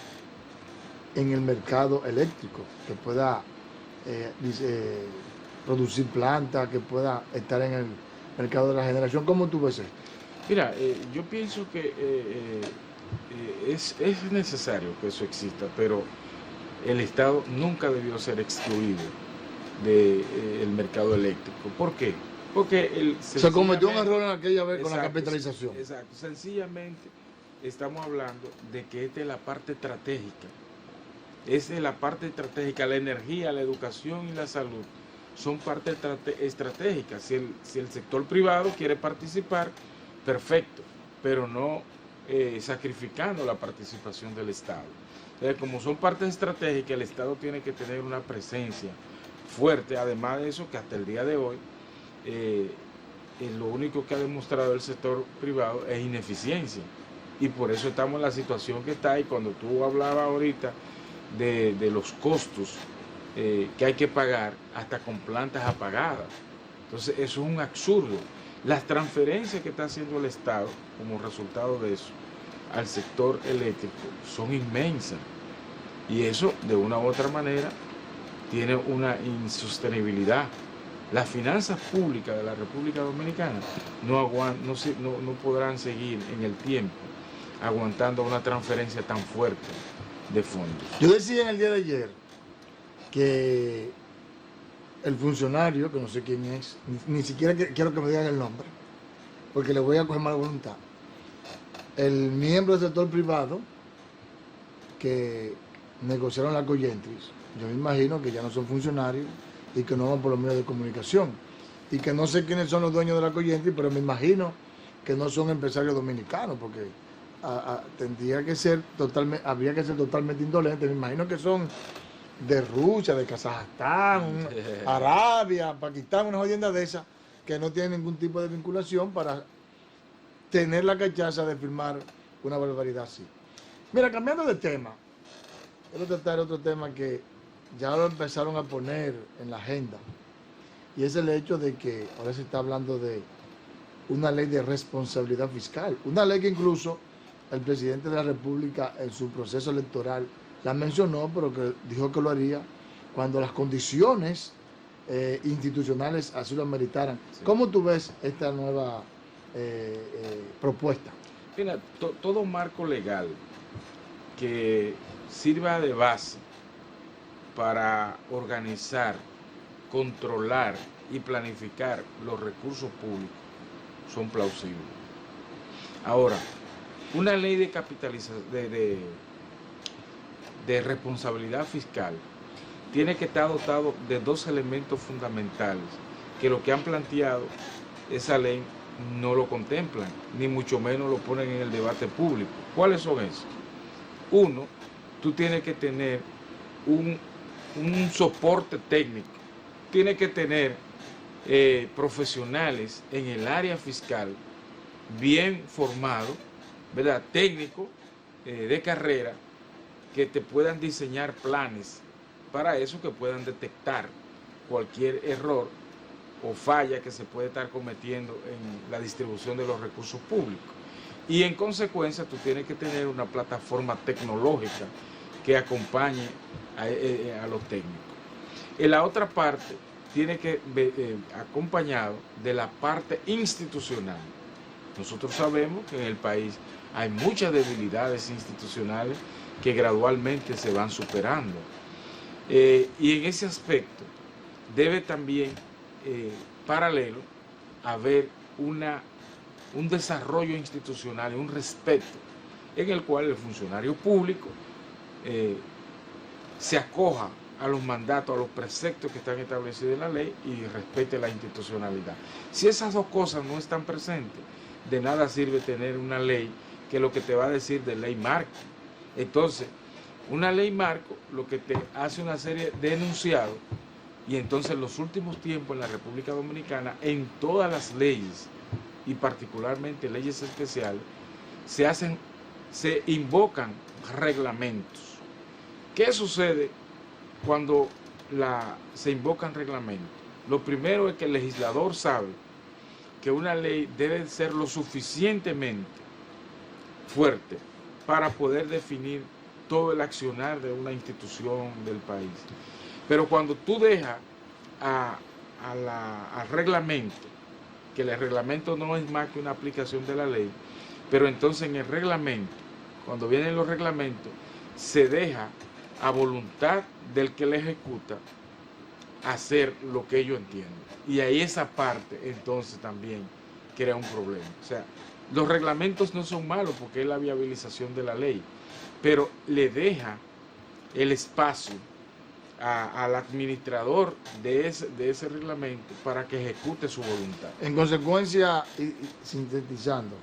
en el mercado eléctrico, que pueda producir plantas, que pueda estar en el mercado de la generación. ¿Cómo tú ves esto? Mira, yo pienso que es necesario que eso exista, pero el Estado nunca debió ser excluido del mercado eléctrico. ¿Por qué? Porque se cometió un error en aquella vez con la capitalización. Exacto, sencillamente estamos hablando de que esta es la parte estratégica. Esa es la parte estratégica, la energía, la educación y la salud son parte estratégica. Si el sector privado quiere participar, perfecto, pero no sacrificando la participación del Estado. Entonces, como son partes estratégicas, el Estado tiene que tener una presencia fuerte. Además de eso, que hasta el día de hoy, lo único que ha demostrado el sector privado es ineficiencia. Y por eso estamos en la situación que está. Y cuando tú hablabas ahorita de los costos que hay que pagar hasta con plantas apagadas. Entonces eso es un absurdo. Las transferencias que está haciendo el Estado como resultado de eso al sector eléctrico son inmensas. Y eso de una u otra manera tiene una insostenibilidad. Las finanzas públicas de la República Dominicana no podrán seguir en el tiempo aguantando una transferencia tan fuerte de fondos. Yo decía en el día de ayer que el funcionario, que no sé quién es, ni siquiera quiero que me digan el nombre, porque le voy a coger mala voluntad, el miembro del sector privado que negociaron la Coyentris, yo me imagino que ya no son funcionarios y que no van por los medios de comunicación, y que no sé quiénes son los dueños de la Coyentris, pero me imagino que no son empresarios dominicanos, porque habría que ser totalmente indolente. Me imagino que son de Rusia, de Kazajstán, Arabia, Pakistán, una jodienda de esas, que no tienen ningún tipo de vinculación para tener la cachaza de firmar una barbaridad así. Mira, cambiando de tema, quiero tratar otro tema que ya lo empezaron a poner en la agenda, y es el hecho de que ahora se está hablando de una ley de responsabilidad fiscal, una ley que incluso el presidente de la República en su proceso electoral la mencionó, pero que dijo que lo haría cuando las condiciones institucionales así lo ameritaran. Sí. ¿Cómo tú ves esta nueva propuesta? Mira, todo marco legal que sirva de base para organizar, controlar y planificar los recursos públicos son plausibles. Ahora, una ley de capitalización, de responsabilidad fiscal tiene que estar dotado de dos elementos fundamentales que lo que han planteado esa ley no lo contemplan, ni mucho menos lo ponen en el debate público. ¿Cuáles son esos? Uno, tú tienes que tener un soporte técnico, tienes que tener profesionales en el área fiscal bien formados, ¿verdad? Técnicos de carrera, que te puedan diseñar planes para eso, que puedan detectar cualquier error o falla que se puede estar cometiendo en la distribución de los recursos públicos. Y en consecuencia tú tienes que tener una plataforma tecnológica que acompañe a los técnicos. En la otra parte tiene que acompañado de la parte institucional. Nosotros sabemos que en el país hay muchas debilidades institucionales que gradualmente se van superando. Y en ese aspecto debe también, paralelo, haber un desarrollo institucional y un respeto en el cual el funcionario público se acoja a los mandatos, a los preceptos que están establecidos en la ley y respete la institucionalidad. Si esas dos cosas no están presentes, de nada sirve tener una ley que lo que te va a decir de ley marco. Entonces, una ley marco lo que te hace una serie de enunciados, y entonces en los últimos tiempos en la República Dominicana, en todas las leyes, y particularmente leyes especiales, se invocan reglamentos. ¿Qué sucede cuando se invocan reglamentos? Lo primero es que el legislador sabe que una ley debe ser lo suficientemente fuerte para poder definir todo el accionar de una institución del país. Pero cuando tú dejas al reglamento, que el reglamento no es más que una aplicación de la ley, pero entonces en el reglamento, cuando vienen los reglamentos, se deja a voluntad del que le ejecuta hacer lo que ellos entienden. Y ahí esa parte entonces también crea un problema. O sea, los reglamentos no son malos porque es la viabilización de la ley, pero le deja el espacio al administrador de ese reglamento para que ejecute su voluntad. En consecuencia, y sintetizando,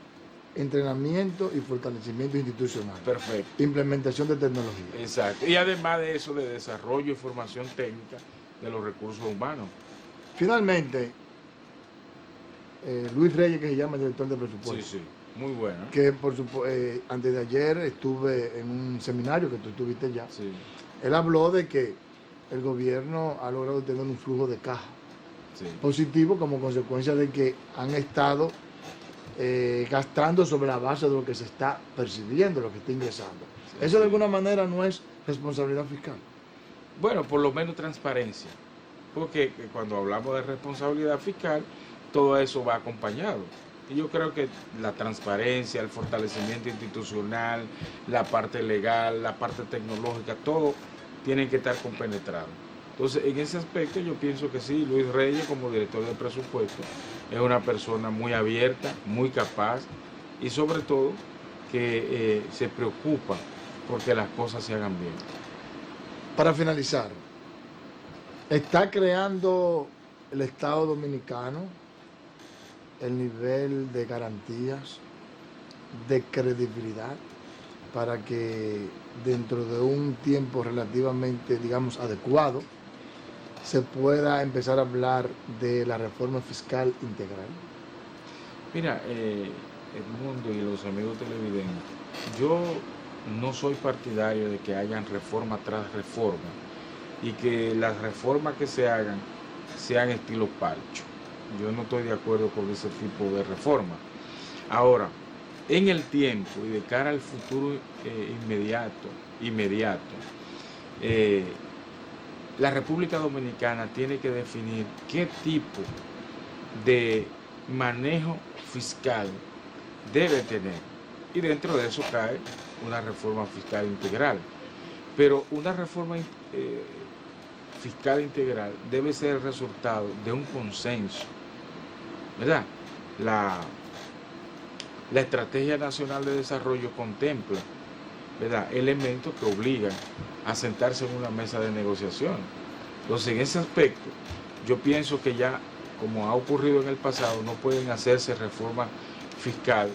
entrenamiento y fortalecimiento institucional. Perfecto. Implementación de tecnología. Exacto. Y además de eso, de desarrollo y formación técnica de los recursos humanos. Finalmente, Luis Reyes, que se llama el director de presupuesto. Sí, sí, muy bueno. Que antes de ayer estuve en un seminario que tú estuviste ya. Sí. Él habló de que el gobierno ha logrado tener un flujo de caja positivo como consecuencia de que han estado gastando sobre la base de lo que se está percibiendo, lo que está ingresando. Eso de alguna manera no es responsabilidad fiscal. Bueno, por lo menos transparencia, porque cuando hablamos de responsabilidad fiscal, todo eso va acompañado. Y yo creo que la transparencia, el fortalecimiento institucional, la parte legal, la parte tecnológica, todo tienen que estar compenetrados. Entonces, en ese aspecto yo pienso que sí, Luis Reyes como director de presupuesto es una persona muy abierta, muy capaz y sobre todo que se preocupa porque las cosas se hagan bien. Para finalizar, ¿está creando el Estado Dominicano el nivel de garantías, de credibilidad, para que dentro de un tiempo relativamente, digamos, adecuado, se pueda empezar a hablar de la reforma fiscal integral? Mira, Edmundo y los amigos televidentes, yo no soy partidario de que hayan reforma tras reforma y que las reformas que se hagan sean estilo parcho. Yo no estoy de acuerdo con ese tipo de reforma. Ahora, en el tiempo y de cara al futuro inmediato, la República Dominicana tiene que definir qué tipo de manejo fiscal debe tener. Y dentro de eso cae una reforma fiscal integral. Pero una reforma fiscal integral debe ser el resultado de un consenso, ¿verdad? La Estrategia Nacional de Desarrollo contempla, ¿verdad?, elementos que obligan a sentarse en una mesa de negociación. Entonces, en ese aspecto, yo pienso que ya, como ha ocurrido en el pasado, no pueden hacerse reforma fiscal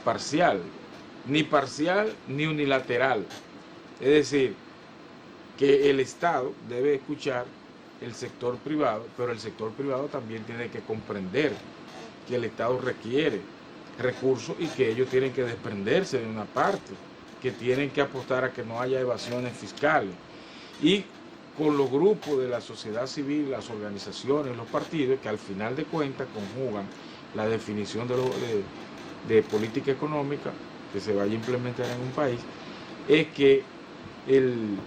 parcial ni unilateral. Es decir, que el Estado debe escuchar el sector privado, pero el sector privado también tiene que comprender que el Estado requiere recursos y que ellos tienen que desprenderse de una parte, que tienen que apostar a que no haya evasiones fiscales. Y con los grupos de la sociedad civil, las organizaciones, los partidos, que al final de cuentas conjugan la definición de política económica que se vaya a implementar en un país, es que en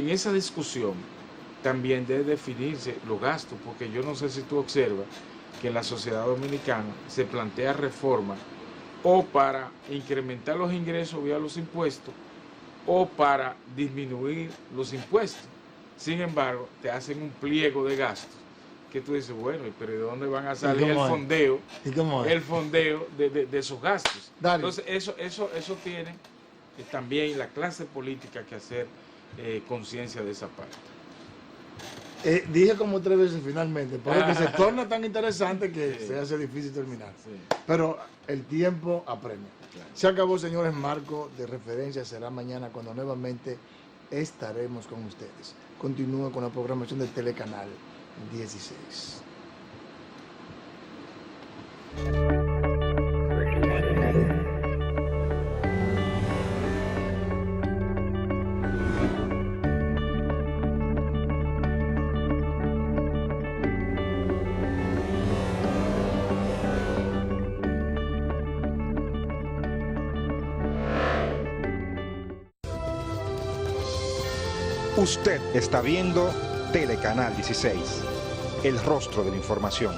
esa discusión también debe definirse los gastos, porque yo no sé si tú observas que en la sociedad dominicana se plantea reforma o para incrementar los ingresos vía los impuestos o para disminuir los impuestos. Sin embargo, te hacen un pliego de gastos que tú dices, bueno, pero ¿de dónde van a salir el fondeo? El fondeo de esos gastos. Dale. Entonces, eso tiene también la clase política que hacer conciencia de esa parte. Dije como 3 veces finalmente, porque se torna tan interesante que se hace difícil terminar. Sí. Pero el tiempo apremia. Claro. Se acabó, señores. Marco de referencia será mañana cuando nuevamente estaremos con ustedes. Continúen con la programación del Telecanal 16. Usted está viendo Telecanal 16, el rostro de la información.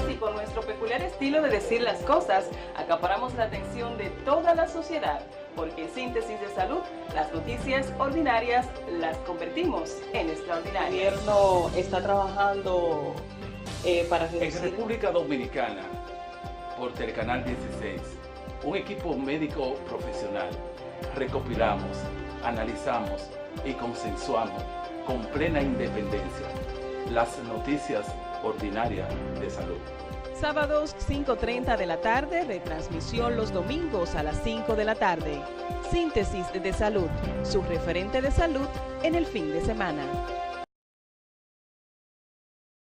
Sí, por nuestro peculiar estilo de decir las cosas, acaparamos la atención de toda la sociedad, porque en Síntesis de Salud, las noticias ordinarias las convertimos en extraordinarias. El gobierno está trabajando para reducir... En República Dominicana, por Telecanal 16, un equipo médico profesional, recopilamos, analizamos y consensuamos con plena independencia las noticias ordinarias de salud. Sábados 5:30 de la tarde, retransmisión los domingos a las 5 de la tarde. Síntesis de Salud, su referente de salud en el fin de semana.